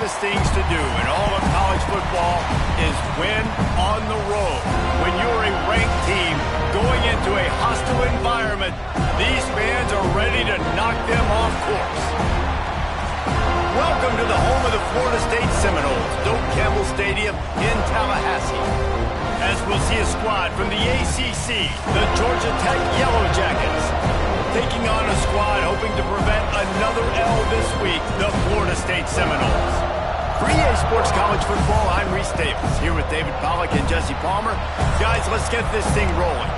toughest things to do in all of college football is win on the road. When you're a ranked team going into a hostile environment, these fans are ready to knock them off course. Welcome to the home of the Florida State Seminoles, Doak Campbell Stadium in Tallahassee. As we'll see a squad from the ACC, the Georgia Tech Yellow Jackets, taking on a squad hoping to prevent another L this week, the Florida State Seminoles. For EA Sports College Football, I'm Reese Davis, here with David Pollack and Jesse Palmer. Guys, let's get this thing rolling.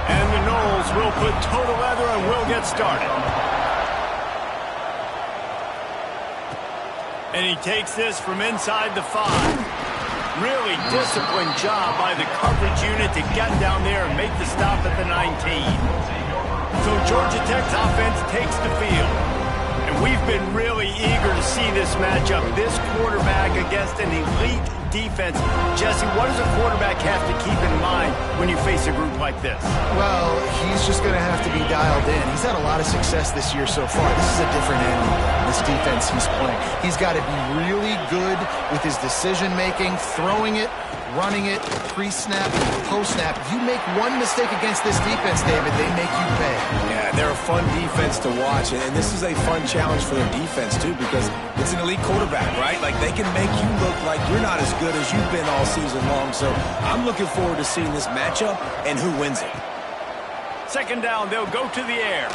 And the Noles will put toe to leather and we'll get started. And he takes this from inside the 5. Really disciplined job by the coverage unit to get down there and make the stop at the 19. So Georgia Tech's offense takes the field. And we've been really eager to see this matchup, this quarterback against an elite defense. Jesse, what does a quarterback have to keep in mind when you face a group like this? Well, he's just going to have to be dialed in. He's had a lot of success this year so far. This is a different animal, this defense he's playing. He's got to be really good with his decision-making, throwing it, running it, pre-snap, post-snap. If you make one mistake against this defense, David, they make you pay. Yeah, they're a fun defense to watch, and this is a fun challenge for their defense, too, because it's an elite quarterback, right? Like, they can make you look like you're not as good as you've been all season long, so I'm looking forward to seeing this matchup and who wins it. Second down, they'll go to the air.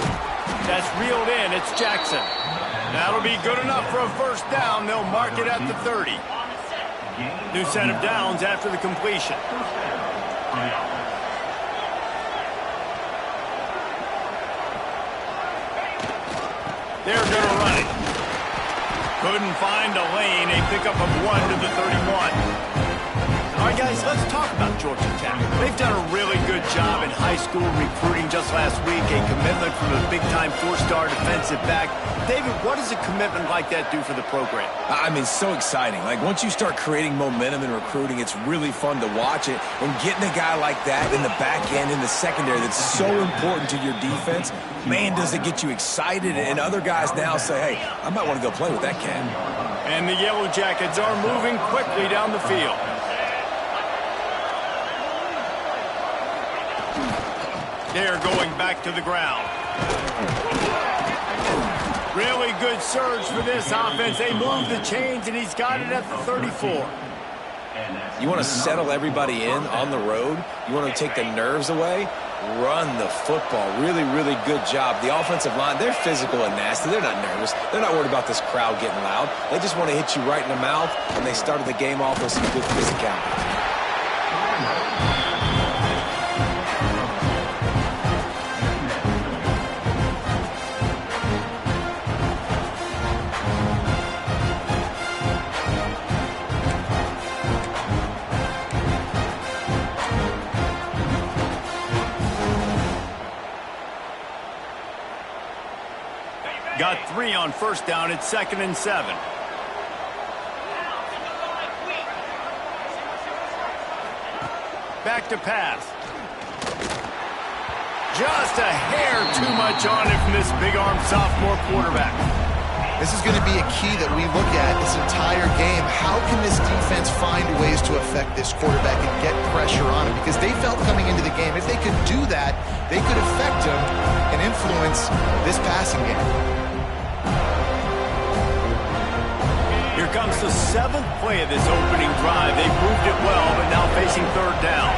That's reeled in, it's Jackson. That'll be good enough for a first down. They'll mark it at the 30. New set of downs after the completion. They're going to run it. Couldn't find a lane. A pickup of 1 to the 31. All right, guys, let's talk about Georgia Tech. They've done a really good job in high school recruiting just last week. A commitment from a big-time 4-star defensive back. David, what does a commitment like that do for the program? I mean, so exciting. Like, once you start creating momentum in recruiting, it's really fun to watch it. And getting a guy like that in the back end, in the secondary, that's so important to your defense, man, does it get you excited. And other guys now say, hey, I might want to go play with that cat. And the Yellow Jackets are moving quickly down the field. They're going back to the ground. Really good surge for this offense. They move the chains, and he's got it at the 34. You want to settle everybody in on the road. You want to take the nerves away. Run the football. Really, really good job. The offensive line, they're physical and nasty. They're not nervous. They're not worried about this crowd getting loud. They just want to hit you right in the mouth, and they started the game off with some good physicality. Got 3 on first down. It's 2nd and 7. Back to pass. Just a hair too much on it from this big-arm sophomore quarterback. This is going to be a key that we look at this entire game. How can this defense find ways to affect this quarterback and get pressure on him? Because they felt coming into the game, if they could do that, they could affect him and influence this passing game. Here comes the 7th play of this opening drive. They've moved it well, but now facing 3rd down.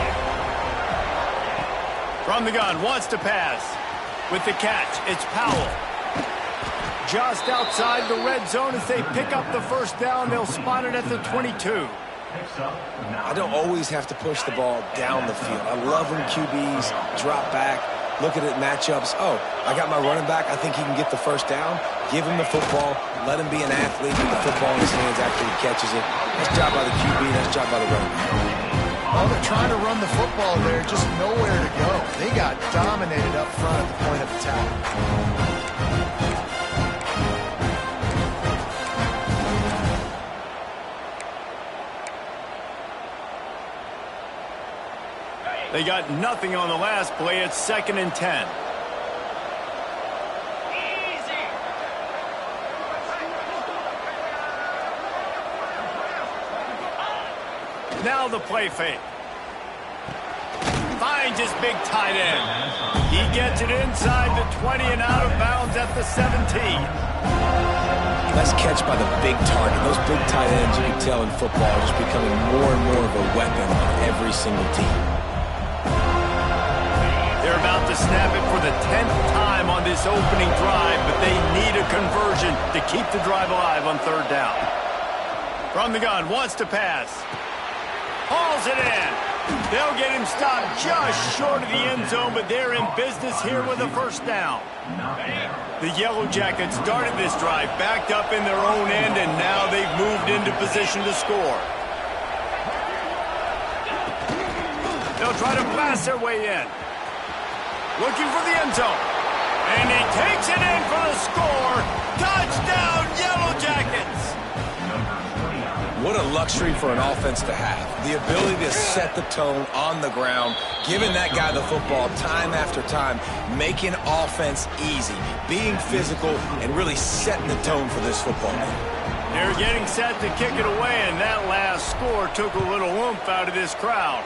From the gun, wants to pass. With the catch, it's Powell. Just outside the red zone as they pick up the first down. They'll spot it at the 22. I don't always have to push the ball down the field. I love when QBs drop back, look at it matchups. Oh, I got my running back. I think he can get the first down. Give him the football. Let him be an athlete with the football in his hands after he catches it. Nice job by the QB. Nice job by the running back. Well, they're trying to run the football there, just nowhere to go. They got dominated up front at the point of attack. They got nothing on the last play. It's 2nd and 10. Now the play fake. Finds his big tight end. He gets it inside the 20 and out of bounds at the 17. Nice catch by the big target. Those big tight ends, you can tell in football, are just becoming more and more of a weapon on every single team. They're about to snap it for the 10th time on this opening drive, but they need a conversion to keep the drive alive on 3rd down. From the gun, wants to pass. Hauls it in. They'll get him stopped just short of the end zone, but they're in business here with a 1st down. The Yellow Jackets started this drive, backed up in their own end, and now they've moved into position to score. They'll try to blast their way in. Looking for the end zone. And he takes it in for the score. Touchdown, Yellow Jackets! What a luxury for an offense to have. The ability to set the tone on the ground, giving that guy the football time after time, making offense easy, being physical, and really setting the tone for this football game. They're getting set to kick it away, and that last score took a little oomph out of this crowd.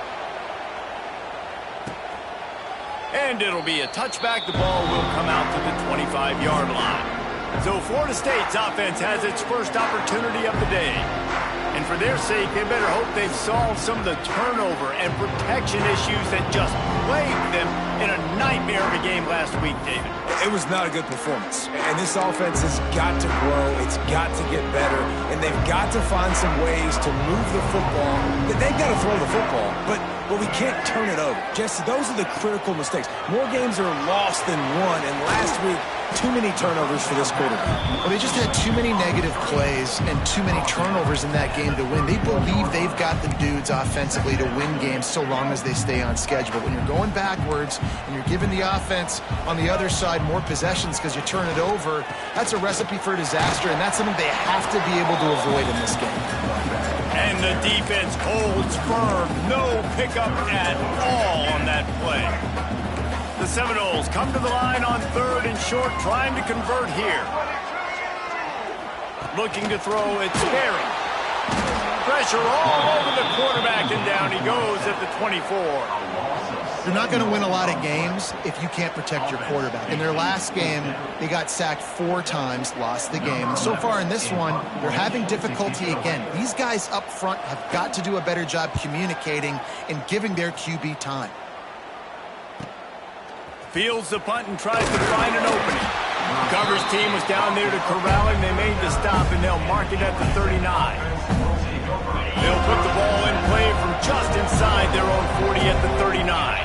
And it'll be a touchback. The ball will come out to the 25-yard line. So Florida State's offense has its first opportunity of the day. And for their sake, they better hope they've solved some of the turnover and protection issues that just plagued them in a nightmare of a game last week, David. It was not a good performance. And this offense has got to grow. It's got to get better. And they've got to find some ways to move the football. They've got to throw the football, but we can't turn it over. Jesse, those are the critical mistakes. More games are lost than won, and last week, too many turnovers for this quarterback. Well, they just had too many negative plays and too many turnovers in that game to win. They believe they've got the dudes offensively to win games so long as they stay on schedule. But when you're going backwards and you're giving the offense on the other side more possessions because you turn it over, that's a recipe for disaster, and that's something they have to be able to avoid in this game. And the defense holds firm. No pickup at all on that play. The Seminoles come to the line on 3rd and short, trying to convert here. Looking to throw, it's Sperry. Pressure all over the quarterback, and down he goes at the 24. You're not going to win a lot of games if you can't protect your quarterback. In their last game, they got sacked 4 times, lost the game. And so far in this one, they're having difficulty again. These guys up front have got to do a better job communicating and giving their QB time. Fields the punt and tries to find an opening. Coverage team was down there to corral him. They made the stop, and they'll mark it at the 39. They'll put the ball in play from just inside their own 40 at the 39.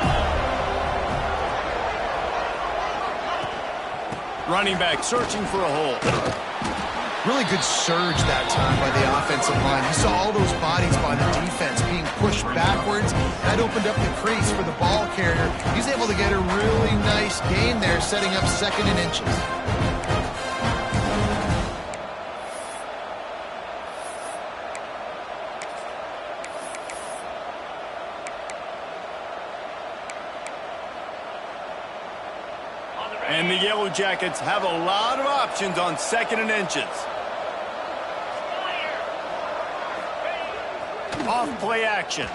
Running back searching for a hole. Really good surge that time by the offensive line. You saw all those bodies by the defense being pushed backwards. That opened up the crease for the ball carrier. He's able to get a really nice gain there, setting up 2nd and inches. And the Yellow Jackets have a lot of options on 2nd and inches. Off play action.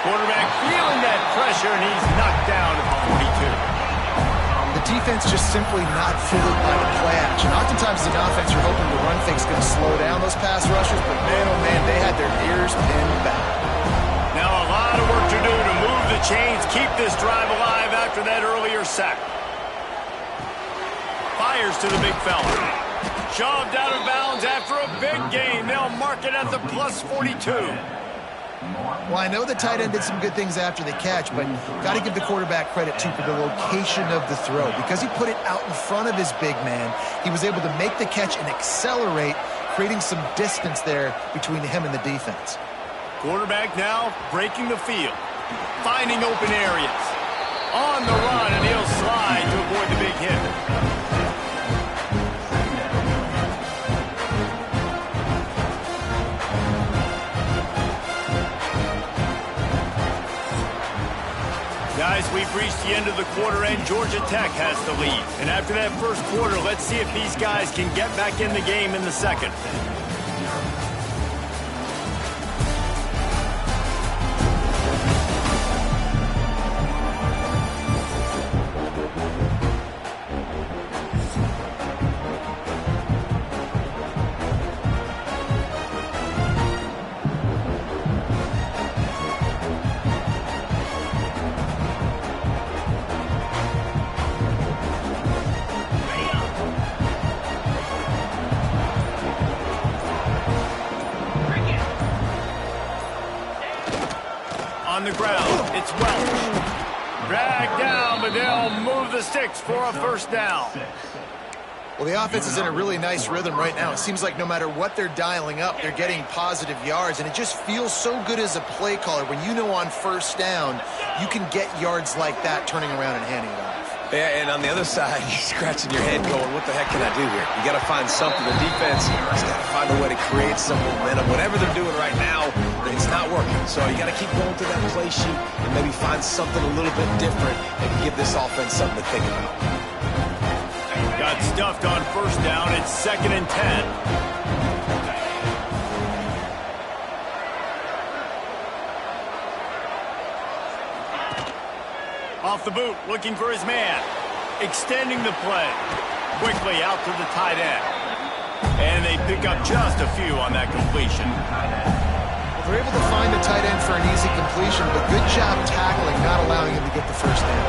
Quarterback feeling that pressure, and he's knocked down at the 42. The defense just simply not fooled by the play action. Oftentimes as an offense, you're hoping the run fake's going to slow down those pass rushers, but man, oh man, they had their ears pinned back. Now a lot of work to do to move the chains, keep this drive alive after that earlier sack. Fires to the big fella. Shoved out of bounds after a big gain. They'll mark it at the plus 42. Well, I know the tight end did some good things after the catch, but got to give the quarterback credit, too, for the location of the throw. Because he put it out in front of his big man, he was able to make the catch and accelerate, creating some distance there between him and the defense. Quarterback now breaking the field, finding open areas. On the run, and he'll slide to avoid the big hit. guys, we've reached the end of the quarter, and Georgia Tech has the lead. And after that first quarter, let's see if these guys can get back in the game in the second. On the ground, it's Welch. Dragged down, but they'll move the sticks for a first down. Well, the offense is in a really nice rhythm right now. It seems like no matter what they're dialing up, they're getting positive yards, and it just feels so good as a play caller when you know on first down you can get yards like that turning around and handing it off. Yeah, and on the other side, you're scratching your head going, what the heck can I do here? You got to find something. The defense has got to find a way to create some momentum. Whatever they're doing right now, it's not working. So you got to keep going through that play sheet and maybe find something a little bit different and give this offense something to think about. Got stuffed on first down. It's 2nd and 10. Off the boot, looking for his man. Extending the play. Quickly out to the tight end. And they pick up just a few on that completion. Well, they're able to find the tight end for an easy completion, but good job tackling, not allowing him to get the first down.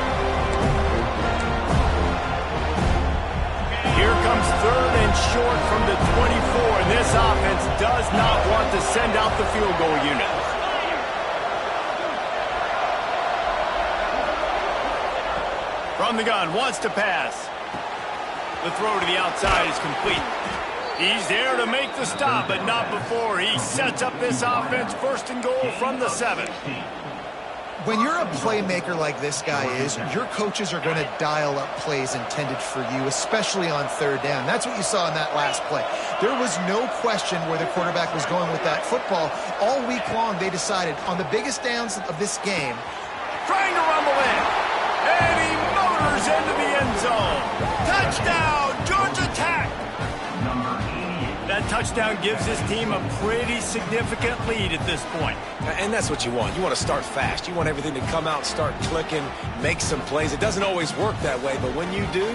Here comes 3rd and short from the 24, and this offense does not want to send out the field goal unit. From the gun, wants to pass. The throw to the outside is complete. He's there to make the stop, but not before he sets up this offense 1st and goal from the 7. When you're a playmaker like this guy is, your coaches are going to dial up plays intended for you, especially on 3rd down. That's what you saw in that last play. There was no question where the quarterback was going with that football. All week long, they decided on the biggest downs of this game. Trying to rumble in. And he motors into the end zone. Touchdown, Georgia Tech. That touchdown gives his team a pretty significant lead at this point. And that's what you want. You want to start fast. You want everything to come out, start clicking, make some plays. It doesn't always work that way, but when you do,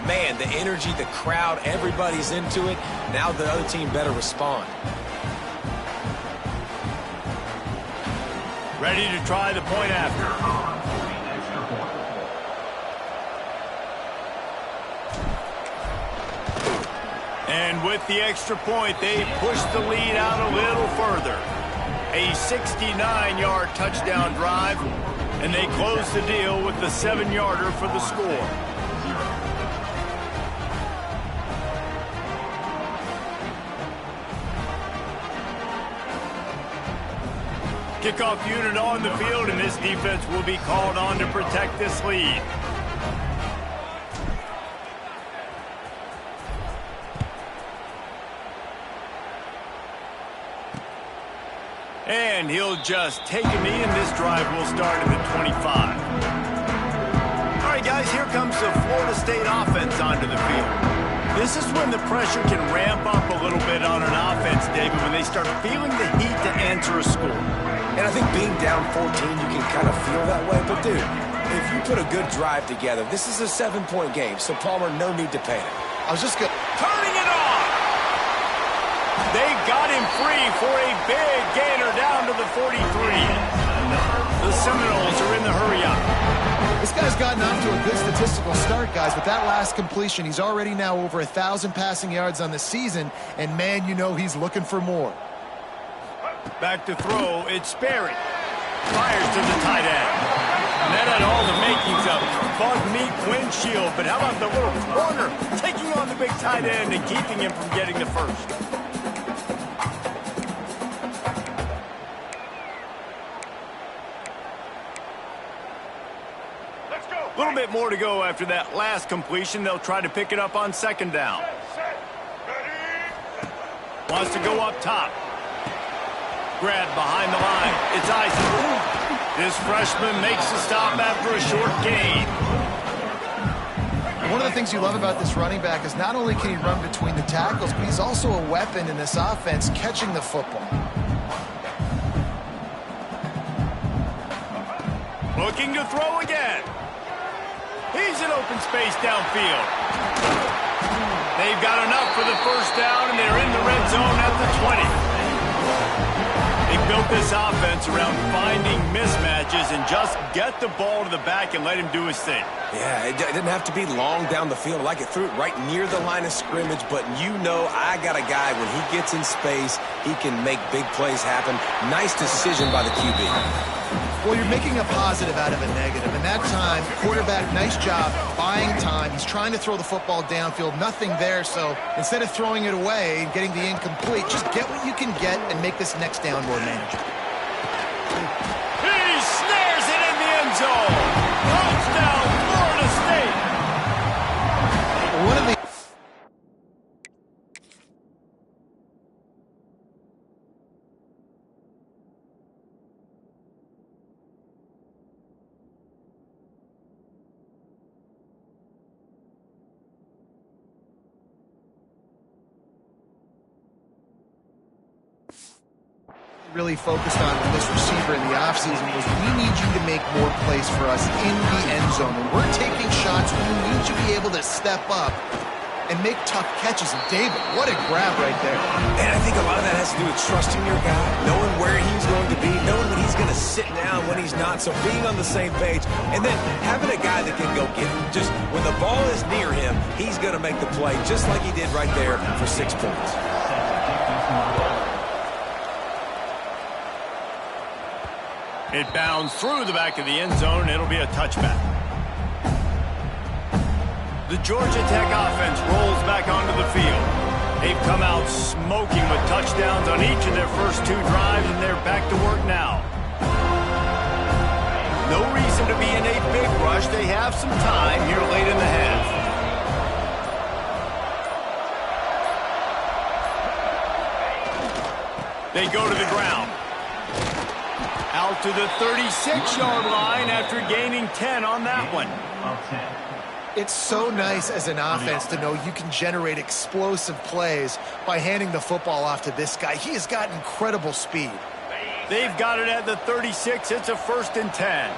man, the energy, the crowd, everybody's into it. Now the other team better respond. Ready to try the point after. And with the extra point, they push the lead out a little further. A 69-yard touchdown drive, and they close the deal with the 7-yarder for the score. Kickoff unit on the field, and this defense will be called on to protect this lead. And he'll just take a knee, and this drive will start at the 25. All right, guys, here comes the Florida State offense onto the field. This is when the pressure can ramp up a little bit on an offense, David, when they start feeling the heat to answer a score. And I think being down 14, you can kind of feel that way. But, dude, if you put a good drive together, this is a 7-point game, so Palmer, no need to panic. I was just going turning it on. They got him free for a big gainer down to the 43. The Seminoles are in the hurry-up. This guy's gotten off to a good statistical start, guys. With that last completion, he's already now over 1,000 passing yards on the season, and, man, you know he's looking for more. Back to throw, it's Sperry. Fires to the tight end. And that had all the makings of bug meat windshield, but how about the little corner taking on the big tight end and keeping him from getting the first? A little bit more to go after that last completion. They'll try to pick it up on 2nd down. Wants to go up top. Grab behind the line. It's Isaac. This freshman makes the stop after a short gain. One of the things you love about this running back is not only can he run between the tackles, but he's also a weapon in this offense catching the football. Looking to throw again. He's in open space downfield. They've got enough for the first down, and they're in the red zone at the 20. They built this offense around finding mismatches and just get the ball to the back and let him do his thing. Yeah, it didn't have to be long down the field. Like it threw it right near the line of scrimmage, but you know I got a guy, when he gets in space, he can make big plays happen. Nice decision by the QB. Well, you're making a positive out of a negative. And that time, quarterback, nice job buying time. He's trying to throw the football downfield. Nothing there, so instead of throwing it away and getting the incomplete, just get what you can get and make this next down more manageable. He snares it in the end zone. Touchdown, Florida State. One of the really focused on this receiver in the offseason was we need you to make more plays for us in the end zone. When we're taking shots, we need you to be able to step up and make tough catches. And David, what a grab right there. And I think a lot of that has to do with trusting your guy, knowing where he's going to be, knowing when he's going to sit down, when he's not, so being on the same page, and then having a guy that can go get him. Just when the ball is near him, he's going to make the play, just like he did right there for 6 points. It bounds through the back of the end zone. It'll be a touchback. The Georgia Tech offense rolls back onto the field. They've come out smoking with touchdowns on each of their first 2 drives, and they're back to work now. No reason to be in a big rush. They have some time here late in the half. They go to the ground. Out to the 36-yard line after gaining 10 on that one. It's so nice as an offense to know you can generate explosive plays by handing the football off to this guy. He has got incredible speed. They've got it at the 36. It's a 1st and 10.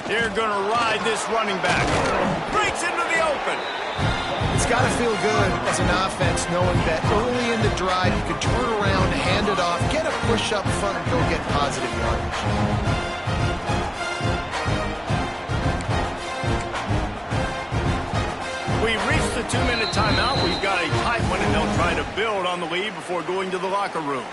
They're going to ride this running back. Breaks into the open. It's got to feel good as an offense knowing that early in the drive you can turn around, hand it off, get a push up front, and go get positive yardage. We've reached the 2-minute timeout. We've got a tight one, and they'll try to build on the lead before going to the locker room.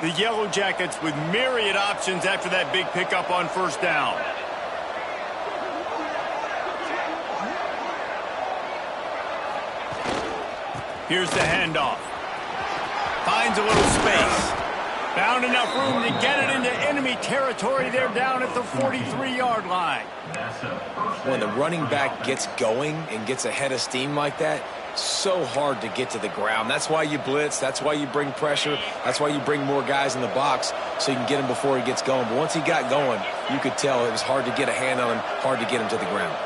The Yellow Jackets with myriad options after that big pickup on 1st down. Here's the handoff. Finds a little space. Found enough room to get it into enemy territory. They're down at the 43-yard line. When the running back gets going and gets ahead of steam like that, so hard to get to the ground. That's why you blitz. That's why you bring pressure. That's why you bring more guys in the box so you can get him before he gets going. But once he got going, you could tell it was hard to get a hand on him, hard to get him to the ground.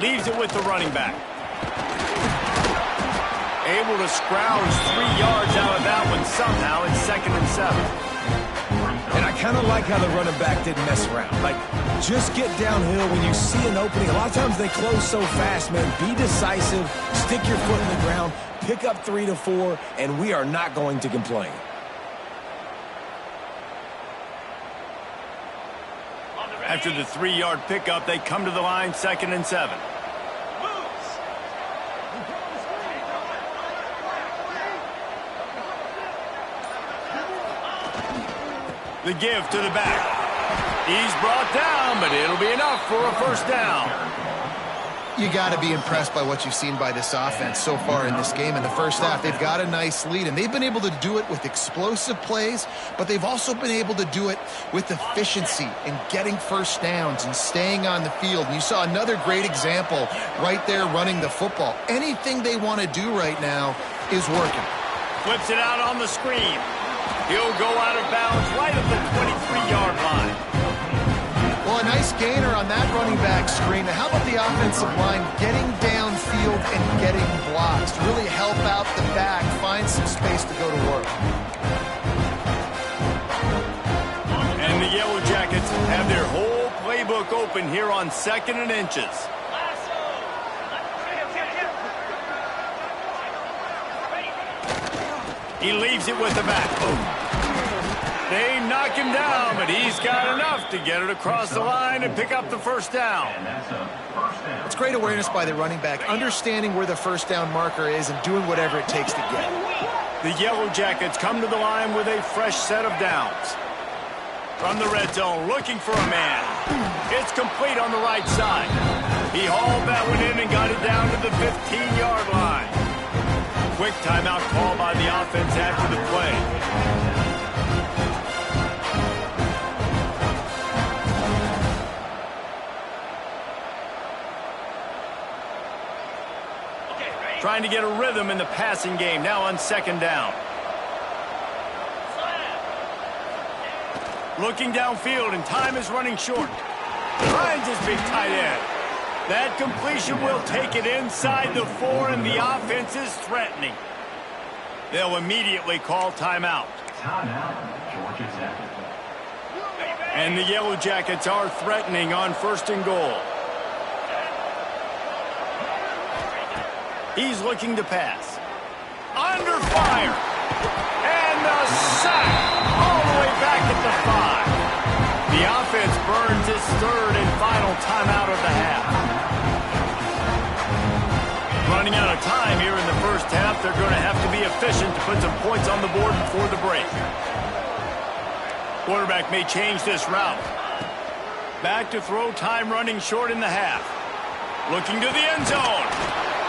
Leaves it with the running back. Able to scrounge 3 yards out of that one somehow. It's 2nd and 7. And I kind of like how the running back didn't mess around. Like, just get downhill when you see an opening. A lot of times they close so fast, man. Be decisive, stick your foot in the ground, pick up 3 to 4, and we are not going to complain. After the 3-yard pickup, they come to the line, 2nd and 7. The give to the back. He's brought down, but it'll be enough for a first down. You got to be impressed by what you've seen by this offense so far in this game. In the first half, they've got a nice lead, and they've been able to do it with explosive plays, but they've also been able to do it with efficiency and getting first downs and staying on the field. And you saw another great example right there running the football. Anything they want to do right now is working. Flips it out on the screen. He'll go out of bounds right at the 23-yard line. Well, a nice gainer on that running back screen. Now, how about the offensive line getting downfield and getting blocks to really help out the back, find some space to go to work. And the Yellow Jackets have their whole playbook open here on 2nd and inches. He leaves it with the back. They knock him down, but he's got enough to get it across the line and pick up the first down. It's great awareness by the running back, understanding where the first down marker is and doing whatever it takes to get it. The Yellow Jackets come to the line with a fresh set of downs. From the red zone, looking for a man. It's complete on the right side. He hauled that one in and got it down to the 15-yard line. Quick timeout call by the offense after the play. Trying to get a rhythm in the passing game, now on 2nd down. Looking downfield, and time is running short. Finds his big tight end. That completion will take it inside the 4, and the offense is threatening. They'll immediately call timeout. And the Yellow Jackets are threatening on 1st and goal. He's looking to pass. Under fire. And the sack. All the way back at the 5. The offense burns its 3rd and final timeout of the half. Running out of time here in the first half. They're going to have to be efficient to put some points on the board before the break. Quarterback may change this route. Back to throw, time running short in the half. Looking to the end zone.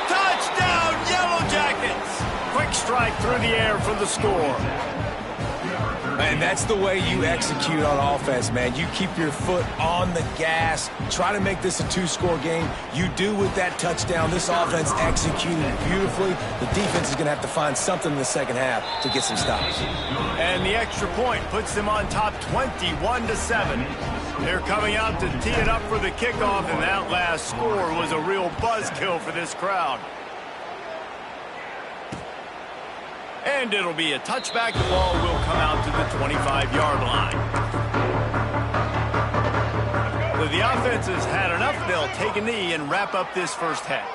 Touchdown, Yellow Jackets! Quick strike through the air for the score. Man, that's the way you execute on offense, man. You keep your foot on the gas. Try to make this a 2-score game. You do with that touchdown. This offense executed beautifully. The defense is going to have to find something in the second half to get some stops. And the extra point puts them on top 21-7. They're coming out to tee it up for the kickoff, and that last score was a real buzzkill for this crowd. And it'll be a touchback. The ball will come out to the 25-yard line. So the offense has had enough. They'll take a knee and wrap up this first half.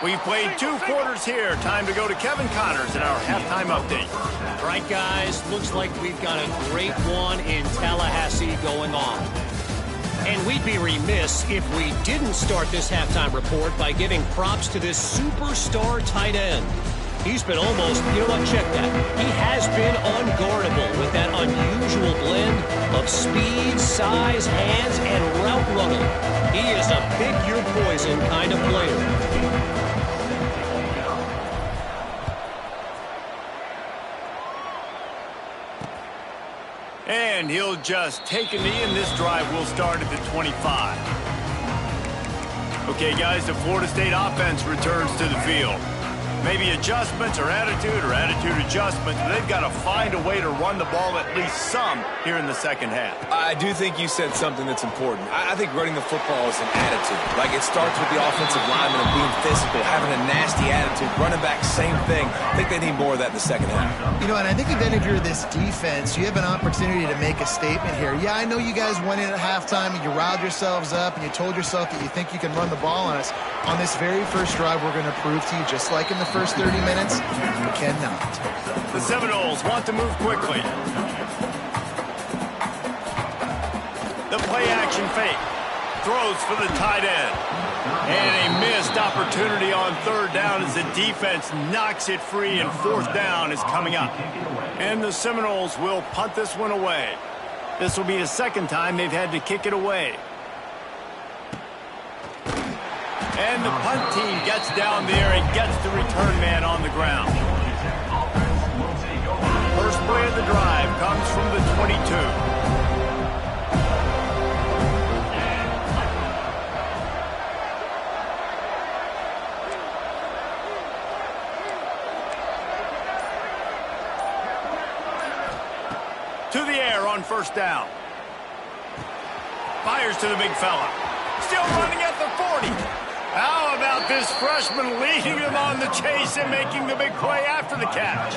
We've played 2 quarters here. Time to go to Kevin Connors in our halftime update. All right, guys, looks like we've got a great one in Tallahassee going on. And we'd be remiss if we didn't start this halftime report by giving props to this superstar tight end. He's been almost, you know what, check that. He has been unguardable with that unusual blend of speed, size, hands, and route running. He is a pick-your-poison kind of player. And he'll just take a knee, and this drive will start at the 25. Okay, guys, the Florida State offense returns to the field. Maybe adjustments or attitude adjustments. They've got to find a way to run the ball at least some here in the second half. I do think you said something that's important. I think running the football is an attitude. Like, it starts with the offensive lineman of being physical, having a nasty attitude. Running back, same thing. I think they need more of that in the second half. You know, and I think even if you're this defense, you have an opportunity to make a statement here. Yeah, I know you guys went in at halftime and you riled yourselves up and you told yourself that you think you can run the ball on us. On this very first drive, we're going to prove to you, just like in the first 30 minutes, you cannot. The Seminoles want to move quickly. The play action fake. Throws for the tight end. And a missed opportunity on third down as the defense knocks it free, and fourth down is coming up. And the Seminoles will punt this one away. This will be the second time they've had to kick it away. And the punt team gets down there and gets the return man on the ground. First play of the drive comes from the 22. To the air on first down. Fires to the big fella. Still running at the 40. How about this freshman leading them on the chase and making the big play after the catch?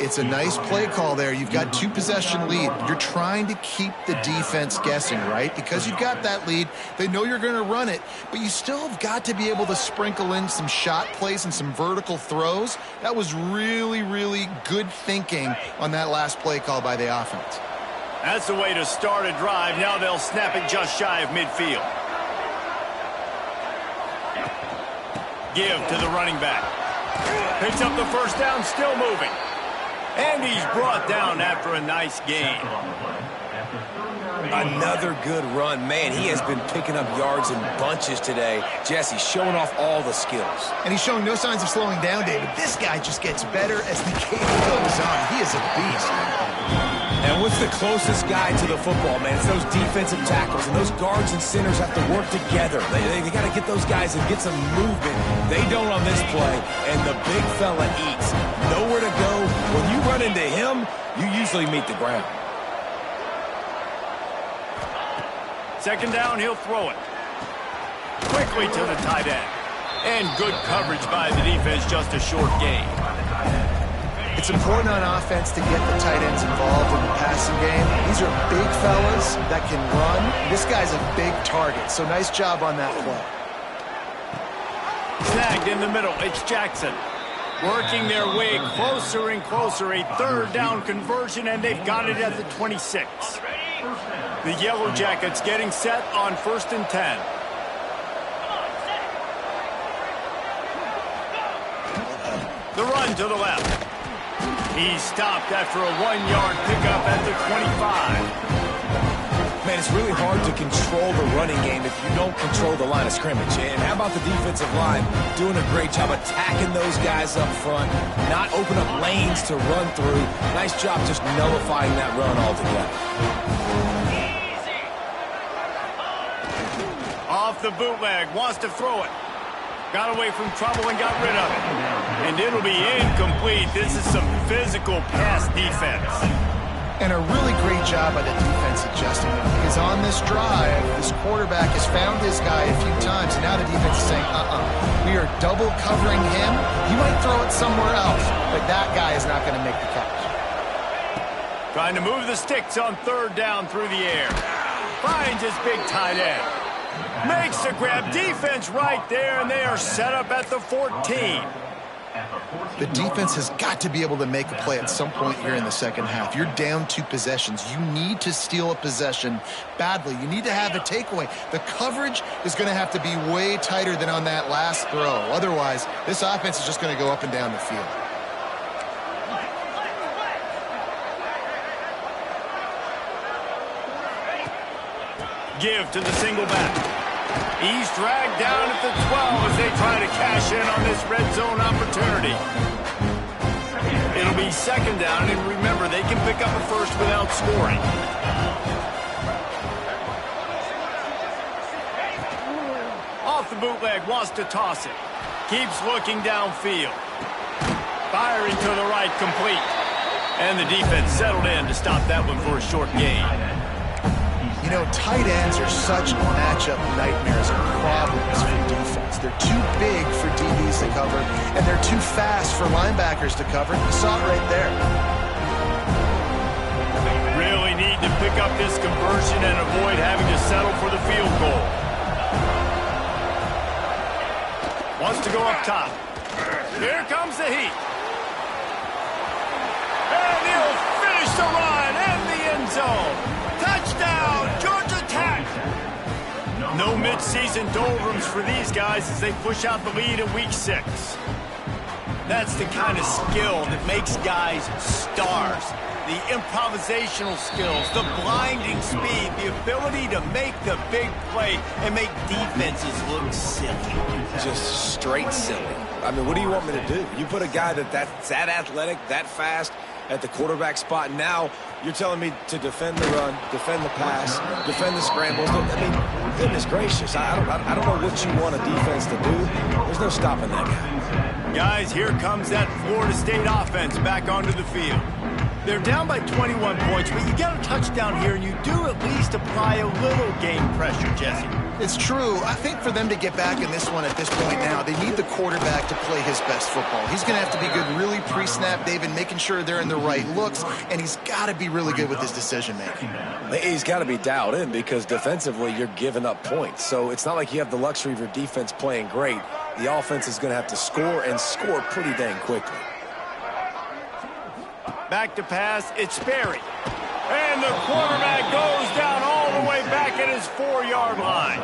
It's a nice play call there. You've got 2-possession lead. You're trying to keep the defense guessing, right? Because you've got that lead. They know you're going to run it, but you still have got to be able to sprinkle in some shot plays and some vertical throws. That was really, really good thinking on that last play call by the offense. That's the way to start a drive. Now they'll snap it just shy of midfield. Give to the running back. Picks up the first down, still moving. And he's brought down after a nice gain. Another good run. Man, he has been picking up yards in bunches today. Jesse showing off all the skills. And he's showing no signs of slowing down, David. This guy just gets better as the game goes on. He is a beast. And what's the closest guy to the football, man? It's those defensive tackles, and those guards and centers have to work together. They got to get those guys and get some movement. They don't on this play, and the big fella eats. Nowhere to go. When you run into him, you usually meet the ground. Second down, he'll throw it. Quickly to the tight end. And good coverage by the defense, just a short gain. It's important on offense to get the tight ends involved in the passing game. These are big fellas that can run. This guy's a big target, so nice job on that play. Snagged in the middle, it's Jackson. Working their way closer and closer, a third down conversion, and they've got it at the 26. The Yellow Jackets getting set on 1st and 10. The run to the left. He stopped after a 1-yard pickup at the 25. Man, it's really hard to control the running game if you don't control the line of scrimmage. And how about the defensive line doing a great job attacking those guys up front, not open up lanes to run through. Nice job just nullifying that run altogether. Off the bootleg, wants to throw it. Got away from trouble and got rid of it. And it'll be incomplete. This is some physical pass defense. And a really great job by the defense adjusting them, because on this drive, this quarterback has found his guy a few times, and now the defense is saying, we are double covering him. He might throw it somewhere else, but that guy is not going to make the catch. Trying to move the sticks on third down through the air. Finds his big tight end. Makes the grab. Defense right there, and they are set up at the 14. The defense has got to be able to make a play at some point here in the second half. You're down 2 possessions. You need to steal a possession badly. You need to have a takeaway. The coverage is going to have to be way tighter than on that last throw. Otherwise, this offense is just going to go up and down the field. Give to the single back. He's dragged down at the 12 as they try to cash in on this red zone opportunity. It'll be second down, and remember, they can pick up a first without scoring. Off the bootleg, wants to toss it. Keeps looking downfield. Firing to the right, complete. And the defense settled in to stop that one for a short gain. You know, tight ends are such matchup nightmares and problems for defense. They're too big for DBs to cover, and they're too fast for linebackers to cover. You saw it right there. Really need to pick up this conversion and avoid having to settle for the field goal. Wants to go up top. Here comes the heat. And he'll finish the run in the end zone. Touchdown, Georgia Tech. No mid-season doldrums for these guys as they push out the lead in week 6. That's the kind of skill that makes guys stars. The improvisational skills, the blinding speed, the ability to make the big play and make defenses look silly. Just straight silly. I mean, what do you want me to do? You put a guy that's that athletic, that fast at the quarterback spot, and now you're telling me to defend the run, defend the pass, defend the scrambles. I mean, goodness gracious, I don't know what you want a defense to do. There's no stopping that guy. Guys, here comes that Florida State offense back onto the field. They're down by 21 points, but you get a touchdown here, and you do at least apply a little game pressure, Jesse. It's true. I think for them to get back in this one at this point now, they need the quarterback to play his best football. He's going to have to be good really pre-snap, David, making sure they're in the right looks, and he's got to be really good with his decision-making. He's got to be dialed in because defensively you're giving up points. So it's not like you have the luxury of your defense playing great. The offense is going to have to score and score pretty dang quickly. Back to pass, it's Sperry. And the quarterback goes down all the way back at his 4-yard line.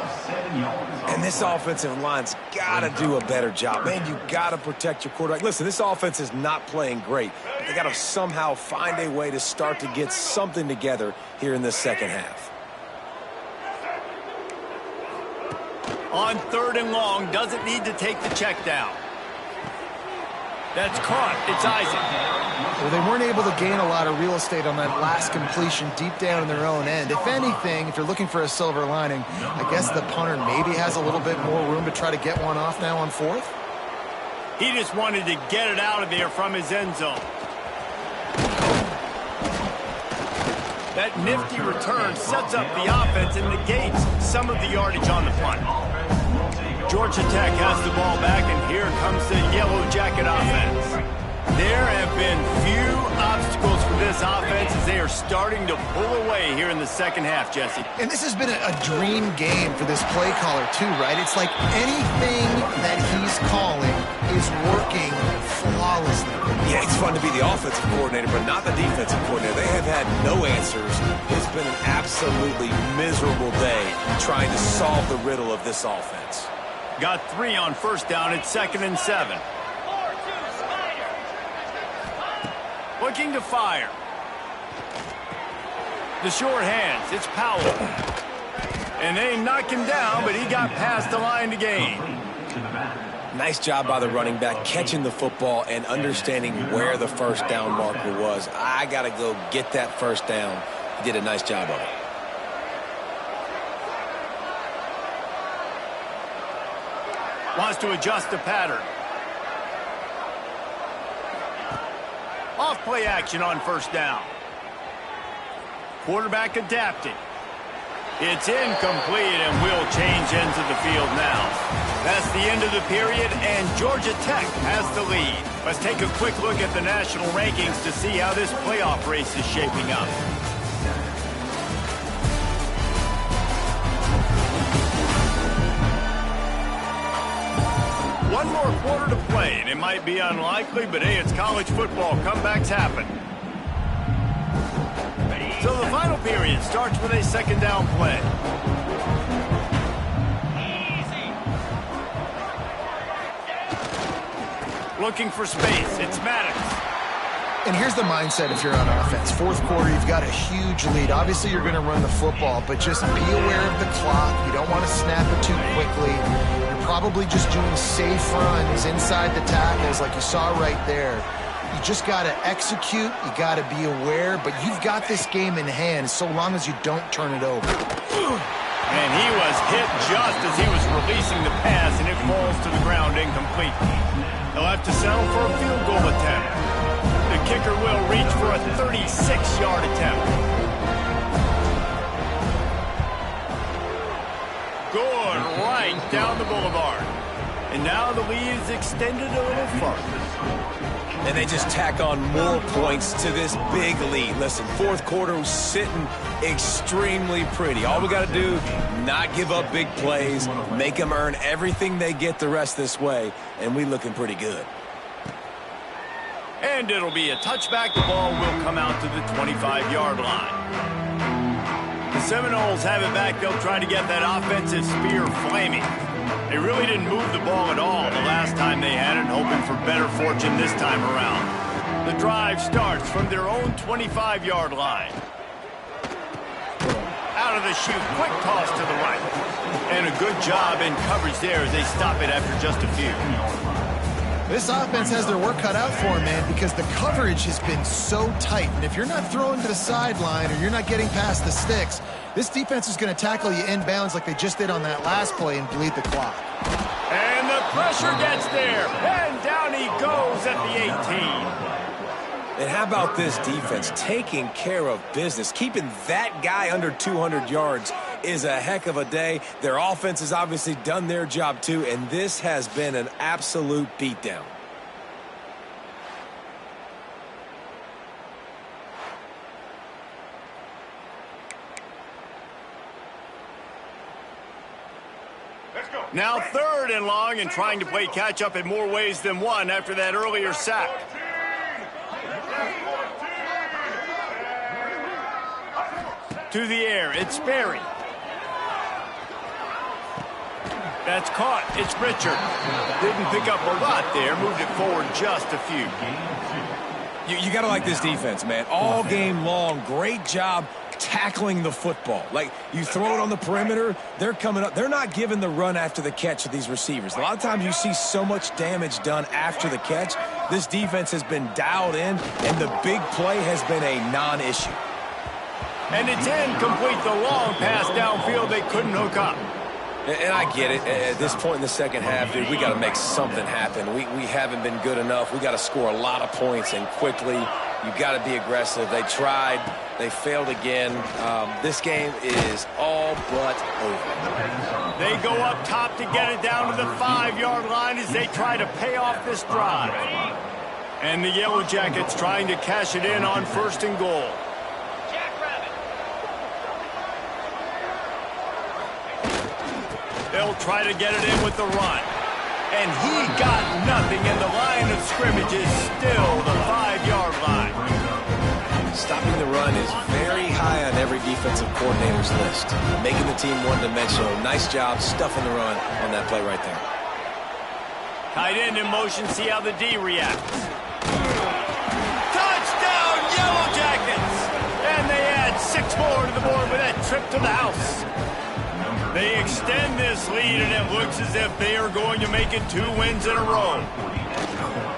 And this offensive line's got to do a better job. Man, you got to protect your quarterback. Listen, this offense is not playing great. They got to somehow find a way to start to get something together here in this second half. On 3rd and long, doesn't need to take the check down. That's caught. It's Isaac. Well, they weren't able to gain a lot of real estate on that last completion deep down in their own end. If anything, if you're looking for a silver lining, I guess the punter maybe has a little bit more room to try to get one off now on 4th. He just wanted to get it out of there from his end zone. That nifty return sets up the offense and negates some of the yardage on the punt. Georgia Tech has the ball back, and here comes the Yellow Jacket offense. There have been few obstacles for this offense as they are starting to pull away here in the second half, Jesse. And this has been a dream game for this play caller, too, right? It's like anything that he's calling is working flawlessly. Yeah, it's fun to be the offensive coordinator, but not the defensive coordinator. They have had no answers. It's been an absolutely miserable day trying to solve the riddle of this offense. Got 3 on 1st down. It's 2nd and 7. Looking to fire. The short hands. It's Powell. And they knock him down, but he got past the line to gain. Nice job by the running back, catching the football and understanding where the 1st down marker was. I got to go get that 1st down. He did a nice job of it. Wants to adjust the pattern. Off play action on 1st down. Quarterback adapting. It's incomplete and will change ends of the field now. That's the end of the period, and Georgia Tech has the lead. Let's take a quick look at the national rankings to see how this playoff race is shaping up. One more quarter to play, and it might be unlikely, but hey, it's college football. Comebacks happen. So the final period starts with a 2nd down play. Looking for space. It's Maddox. And here's the mindset if you're on offense. 4th quarter, you've got a huge lead. Obviously, you're going to run the football, but just be aware of the clock. You don't want to snap it too quickly. You're probably just doing safe runs inside the tackles like you saw right there. You just got to execute. You got to be aware, but you've got this game in hand so long as you don't turn it over. And he was hit just as he was releasing the pass, and it falls to the ground incomplete. He'll have to settle for a field goal attempt. The kicker will reach for a 36-yard attempt. Good, right down the boulevard. And now the lead is extended a little further. And they just tack on more points to this big lead. Listen, 4th quarter was sitting extremely pretty. All we got to do, not give up big plays, make them earn everything they get the rest this way, and we looking pretty good. And it'll be a touchback. The ball will come out to the 25-yard line. The Seminoles have it back. They'll try to get that offensive spear flaming. They really didn't move the ball at all the last time they had it, hoping for better fortune this time around. The drive starts from their own 25-yard line. Out of the chute, quick toss to the right. And a good job in coverage there as they stop it after just a few. This offense has their work cut out for them, man, because the coverage has been so tight. And if you're not throwing to the sideline or you're not getting past the sticks, this defense is going to tackle you inbounds like they just did on that last play and bleed the clock. And the pressure gets there. And down he goes at the 18. And how about this defense taking care of business? Keeping that guy under 200 yards is a heck of a day. Their offense has obviously done their job too, and this has been an absolute beatdown. Now 3rd and long, and trying to play catch-up in more ways than one after that earlier sack. To the air, it's Sperry. That's caught. It's Richard. Didn't pick up a lot there. Moved it forward just a few. You got to like this defense, man. All game long, great job tackling the football. Like, you throw it on the perimeter, they're coming up. They're not giving the run after the catch to these receivers. A lot of times you see so much damage done after the catch. This defense has been dialed in, and the big play has been a non-issue. And it's incomplete. The long pass downfield, they couldn't hook up. And I get it. At this point in the second half, dude, we got to make something happen. We haven't been good enough. We got to score a lot of points and quickly. You got to be aggressive. They tried. They failed again. This game is all but over. They go up top to get it down to the 5-yard line as they try to pay off this drive. And the Yellow Jackets trying to cash it in on 1st and goal. They'll try to get it in with the run. And he got nothing, and the line of scrimmage is still the 5-yard line. Stopping the run is very high on every defensive coordinator's list. Making the team one-dimensional. Nice job stuffing the run on that play right there. Tight end in motion, see how the D reacts. Touchdown, Yellow Jackets! And they add 6 more to the board with that trip to the house. They extend this lead, and it looks as if they are going to make it 2 wins in a row.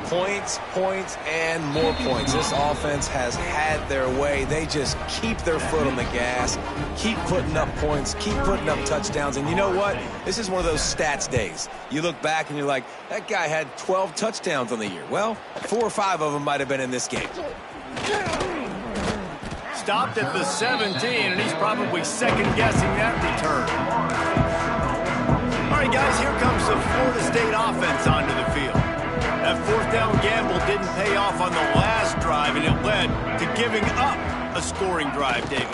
Points, points, and more points. This offense has had their way. They just keep their foot on the gas, keep putting up points, keep putting up touchdowns. And you know what? This is one of those stats days. You look back and you're like, that guy had 12 touchdowns on the year. Well, 4 or 5 of them might have been in this game. Stopped at the 17, and he's probably second-guessing that return. All right, guys, here comes the Florida State offense onto the field. That 4th down gamble didn't pay off on the last drive, and it led to giving up a scoring drive, David.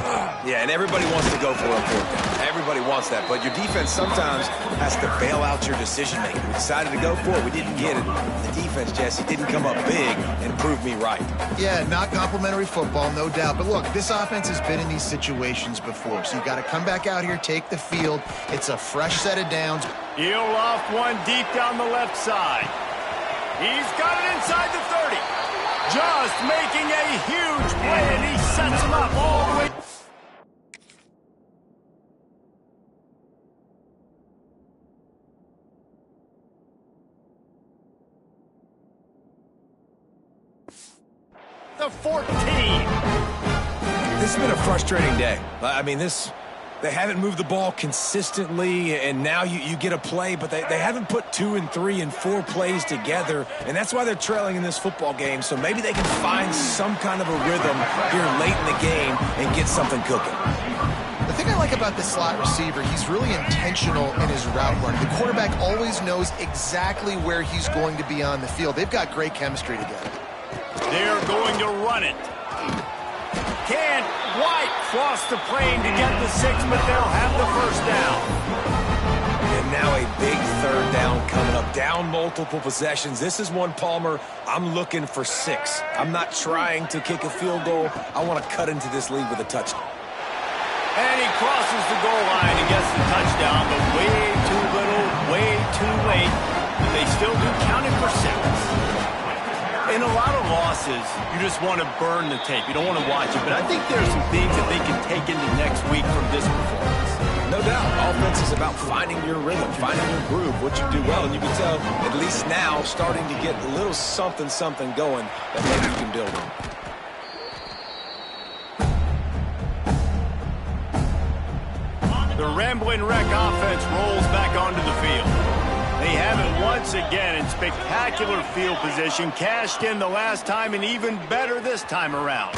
Yeah, and everybody wants to go for a 4th down. Everybody wants that, but your defense sometimes has to bail out your decision-making. We decided to go for it. We didn't get it. The defense, Jesse, didn't come up big and prove me right. Yeah, not complimentary football, no doubt. But look, this offense has been in these situations before, so you got to come back out here, take the field. It's a fresh set of downs. He'll off one deep down the left side. He's got it inside the 30. Just making a huge play, and he sets him up all the way. The 14. This has been a frustrating day. I mean, they haven't moved the ball consistently, and now you get a play, but they haven't put 2 and 3 and 4 plays together, and that's why they're trailing in this football game. So maybe they can find some kind of a rhythm here late in the game and get something cooking. The thing I like about the slot receiver, he's really intentional in his route running. The quarterback always knows exactly where he's going to be on the field. They've got great chemistry together. They're going to run it. Can't quite cross the plane to get the 6, but they'll have the 1st down. And now a big 3rd down coming up. Down multiple possessions. This is one, Palmer, I'm looking for 6. I'm not trying to kick a field goal. I want to cut into this lead with a touchdown. And he crosses the goal line and gets the touchdown, but way too little, way too late. But they still do count it for 6. In a lot of losses, you just want to burn the tape. You don't want to watch it. But I think there's some things that they can take into next week from this performance. No doubt. Offense is about finding your rhythm, finding your groove, what you do well. And you can tell, at least now, starting to get a little something going that maybe you can build on. The Ramblin' Wreck offense rolls back onto the field. They have it once again in spectacular field position, cashed in the last time and even better this time around.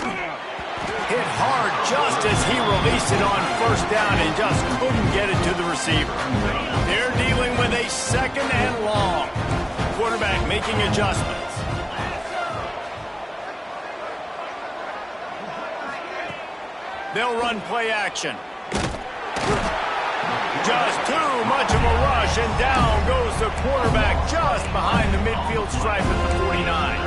Hit hard just as he released it on first down and just couldn't get it to the receiver. They're dealing with a 2nd and long. Quarterback making adjustments. They'll run play action. Just too much of a rush, and down goes the quarterback just behind the midfield stripe at the 49.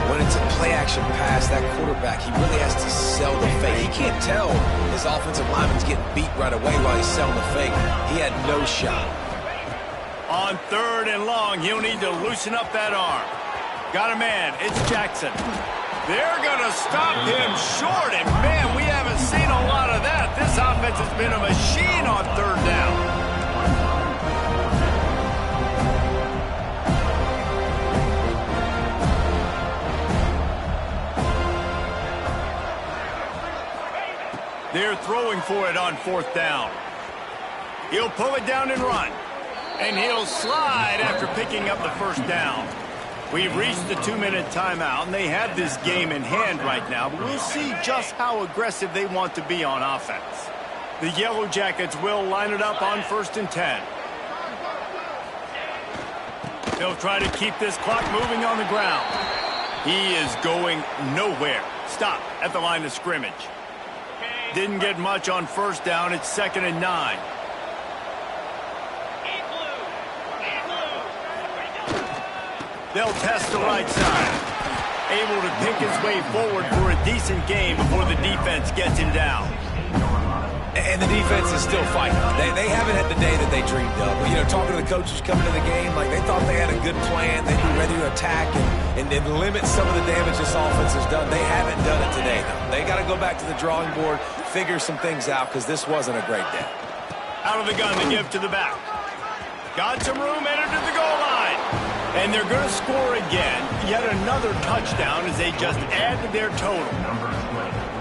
When it's a play-action pass, that quarterback, he really has to sell the fake. He can't tell his offensive lineman's getting beat right away while he's selling the fake. He had no shot. On 3rd and long, he'll need to loosen up that arm. Got a man. It's Jackson. They're going to stop him short, and man, we haven't seen a lot of that. This offense has been a machine on 3rd down. They're throwing for it on 4th down. He'll pull it down and run. And he'll slide after picking up the first down. We've reached the 2-minute timeout, and they have this game in hand right now, but we'll see just how aggressive they want to be on offense. The Yellow Jackets will line it up on 1st and 10. They'll try to keep this clock moving on the ground. He is going nowhere. Stop at the line of scrimmage. Didn't get much on 1st down. It's 2nd and 9. They'll test the right side. Able to pick his way forward for a decent game before the defense gets him down. And the defense is still fighting. They haven't had the day that they dreamed of. You know, talking to the coaches coming to the game, like they thought they had a good plan. They'd be ready to attack and limit some of the damage this offense has done. They haven't done it today, though. They got to go back to the drawing board, figure some things out, because this wasn't a great day. Out of the gun to give to the back. Got some room, entered to the goal line. And they're going to score again. Yet another touchdown as they just add to their total.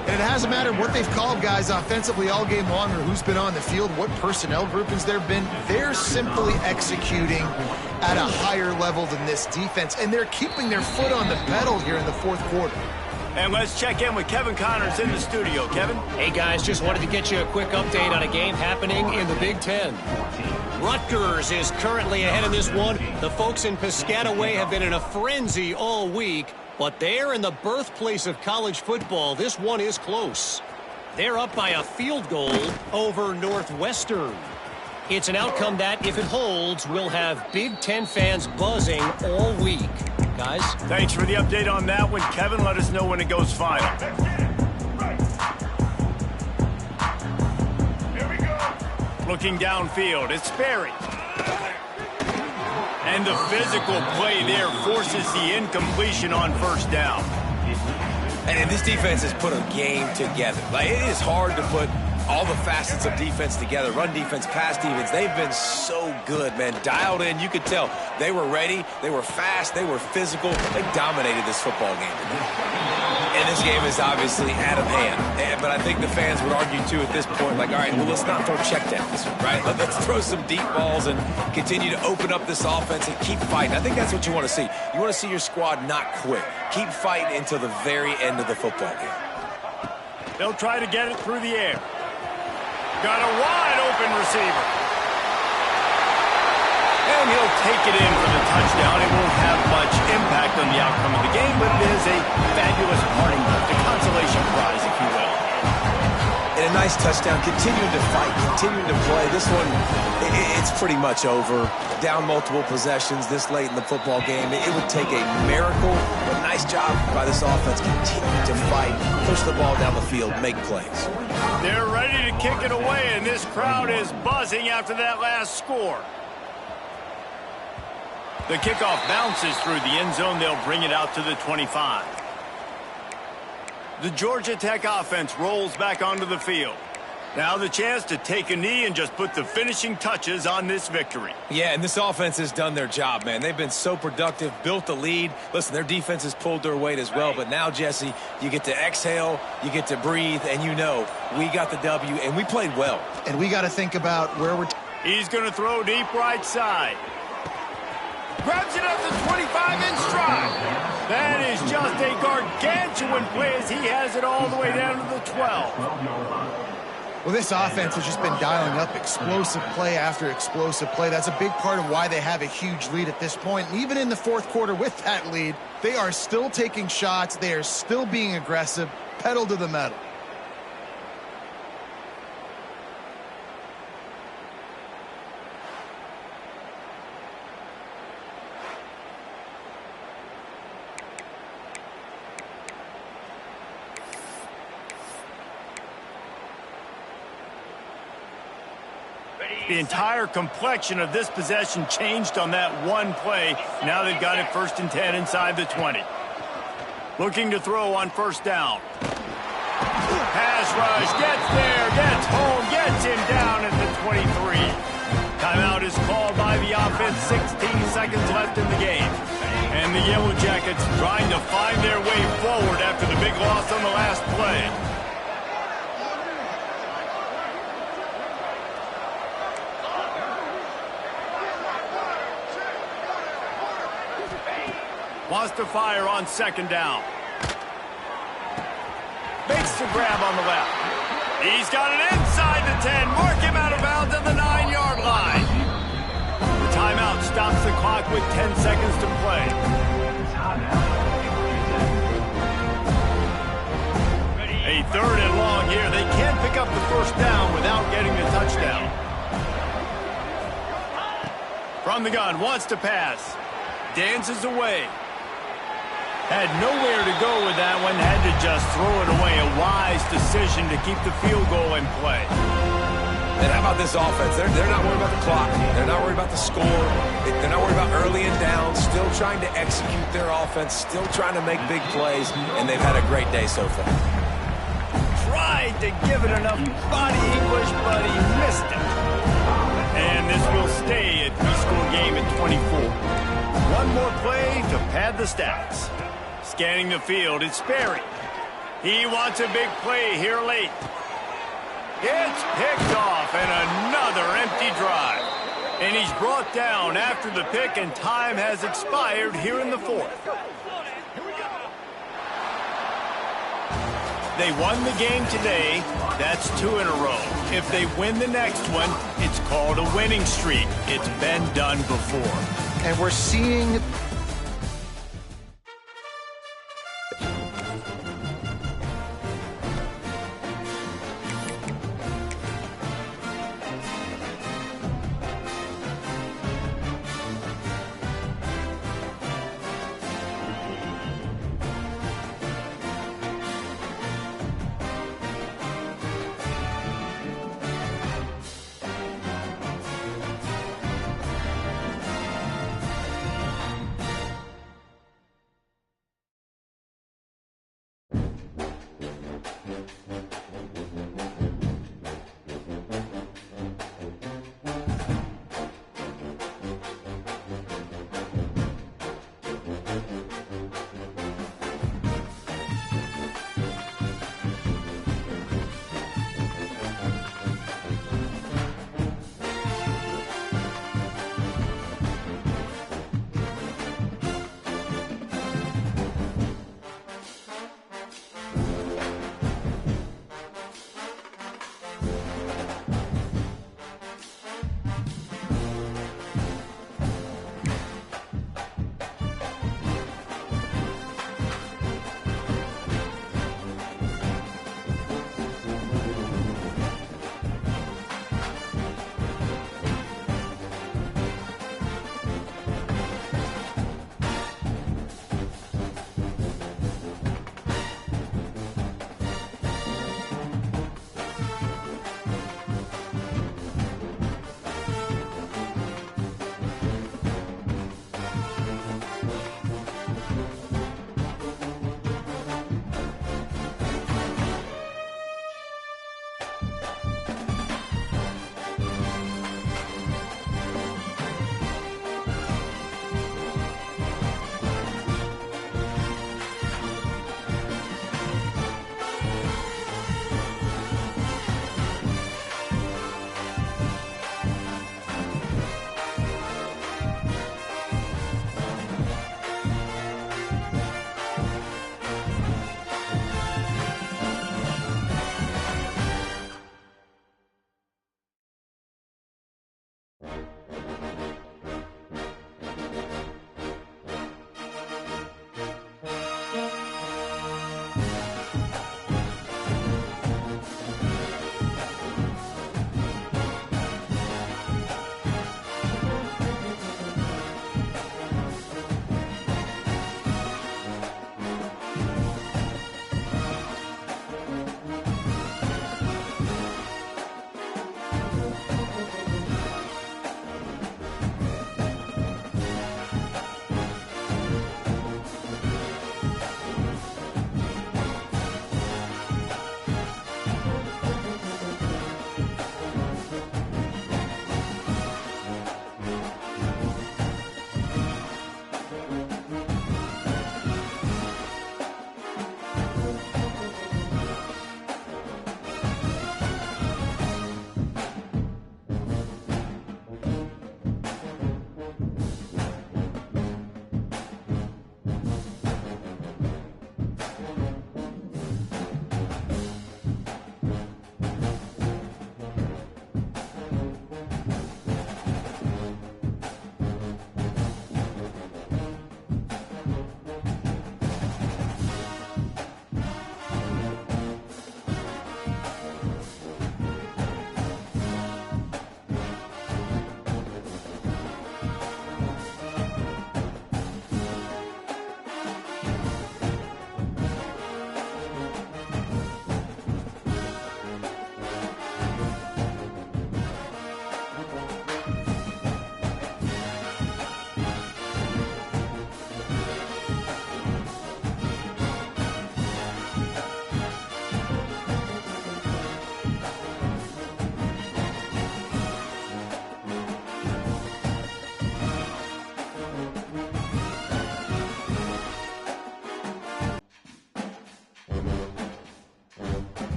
And it hasn't mattered what they've called guys offensively all game long or who's been on the field, what personnel groupings there have been. They're simply executing at a higher level than this defense, and they're keeping their foot on the pedal here in the 4th quarter. And let's check in with Kevin Connors in the studio. Kevin? Hey, guys, just wanted to get you a quick update on a game happening in the Big Ten. Rutgers is currently ahead in this one. The folks in Piscataway have been in a frenzy all week, but they're in the birthplace of college football. This one is close. They're up by a field goal over Northwestern. It's an outcome that, if it holds, will have Big Ten fans buzzing all week. Guys? Thanks for the update on that one, Kevin. Let us know when it goes final. Looking downfield, it's Sperry. And the physical play there forces the incompletion on 1st down. And this defense has put a game together. Like, it is hard to put all the facets of defense together. Run defense, pass defense. They've been so good, man. Dialed in. You could tell they were ready. They were fast. They were physical. They dominated this football game today. And this game is obviously out of hand. But I think the fans would argue, too, at this point, like, all right, well, let's not throw checkdowns, right? Let's throw some deep balls and continue to open up this offense and keep fighting. I think that's what you want to see. You want to see your squad not quit. Keep fighting until the very end of the football game. They'll try to get it through the air. Got a wide-open receiver. And he'll take it in for the touchdown. It won't have much impact on the outcome of the game, but it is a fabulous parting gift, a consolation prize, if you will. And Yeah, nice touchdown. Continuing to fight, continuing to play. This one, it's pretty much over. Down multiple possessions this late in the football game. It would take a miracle, but nice job by this offense. Continue to fight, push the ball down the field, make plays. They're ready to kick it away, and this crowd is buzzing after that last score. The kickoff bounces through the end zone. They'll bring it out to the 25. The Georgia Tech offense rolls back onto the field. Now the chance to take a knee and just put the finishing touches on this victory. Yeah, and this offense has done their job, man. They've been so productive, built the lead. Listen, their defense has pulled their weight as well. But now, Jesse, you get to exhale, you get to breathe, and you know we got the W, and we played well. And we got to think about where we're... He's going to throw deep right side. Grabs it at the 25 in stride. That is just a gargantuan play as he has it all the way down to the 12. Well, this offense has just been dialing up explosive play after explosive play. That's a big part of why they have a huge lead at this point. And even in the fourth quarter with that lead, they are still taking shots. They are still being aggressive, pedal to the metal. The entire complexion of this possession changed on that one play. Now they've got it 1st and 10 inside the 20. Looking to throw on 1st down. Pass rush, gets there, gets home, gets him down at the 23. Timeout is called by the offense, 16 seconds left in the game. And the Yellow Jackets trying to find their way forward after the big loss on the last play. Wants to fire on 2nd down. Makes the grab on the left. He's got it inside the 10. Mark him out of bounds at the 9-yard line. The timeout stops the clock with 10 seconds to play. A 3rd and long here. They can't pick up the 1st down without getting the touchdown. From the gun, wants to pass. Dances away. Had nowhere to go with that one. Had to just throw it away. A wise decision to keep the field goal in play. And how about this offense? They're not worried about the clock. They're not worried about the score. They're not worried about early and down. Still trying to execute their offense. Still trying to make big plays. And they've had a great day so far. Tried to give it enough body English, but he missed it. And this will stay a three-score game at 24. One more play to pad the stats. Scanning the field, it's Sperry. He wants a big play here late. It's picked off, and another empty drive. And he's brought down after the pick, and time has expired here in the 4th. They won the game today. That's 2 in a row. If they win the next one, it's called a winning streak. It's been done before. And we're seeing